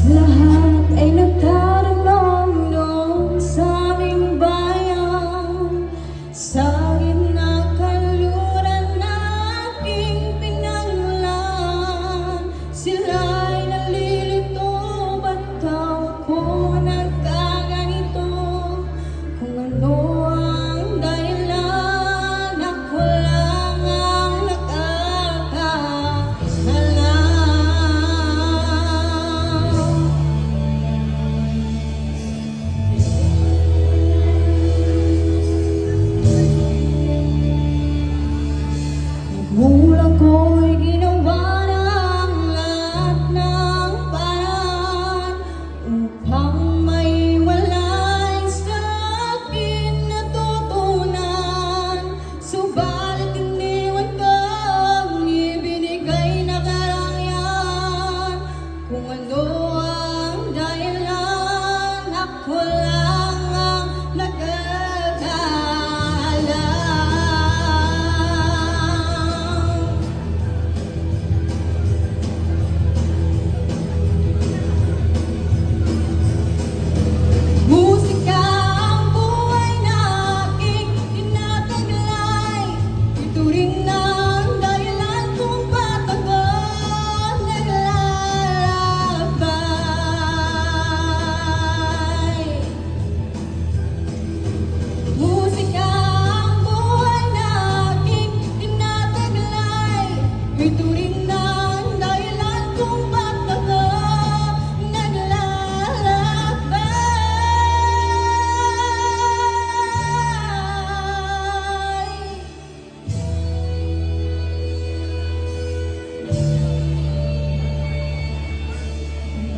Lahat ay nagtatanong noon sa aming bayan, sa gitnang kanluran na aking pinagmulan. Sila'y nalilito, ba't daw ako nagkaganito? Kung ano ang dahilan, ako lang ang nakakaalam. Magulang ko'y ginawa ng lahat ng paraan upang maiwalay sa akin natutunan. Subalit iniwan kang ibinigay na karangyaan. Kung ano ang dahilan, ako lang ang nakakaalam. Musika ang buhay na aking tinataglay. Ito rin ang dahilan kung ba't ako naglalakbay. Musika ang buhay na aking tinataglay. Ito rin ang dahilan kung ba't ako naglalakbay.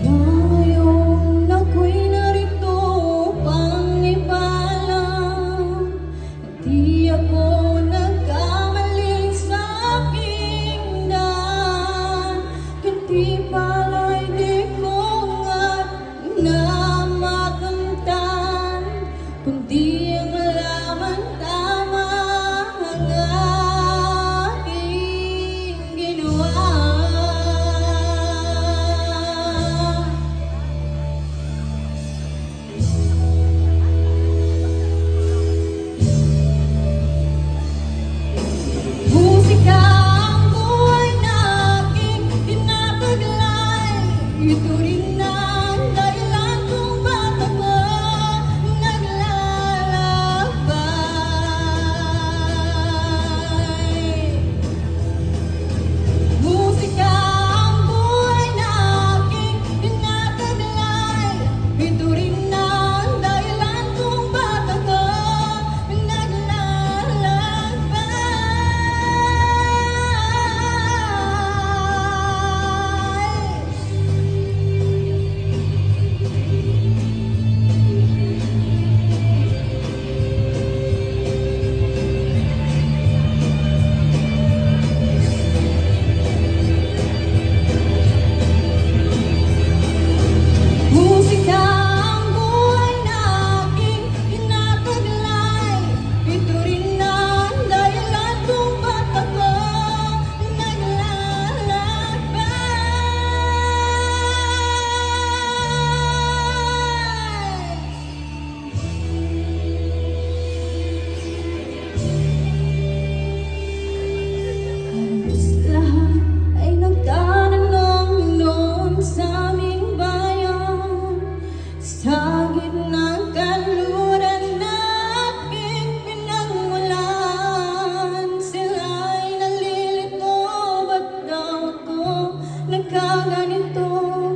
Ngayon ako'y narito upang ipaalam, di ako nagkamali sa aking daan. Kundi pala'y di ko nga namakamtan, kundi ang laman tama ang aking ginawa. Musika ang buhay na aking tinataglay. Ito rin ang dahilan kung ba't ako naglalakbay. Musika ang buhay na aking tinataglay. Ito rin ang dahilan kung ba't ako Musika ang buhay na aking tinataglay. Ito rin ang dahilan kung ba't ako naglalakbay. Lahat ay nagtatanong noon sa aming bayan, sa gitnang kanluran na aking pinagmulan. Sila'y nalilito, ba't daw ako nagkaganito?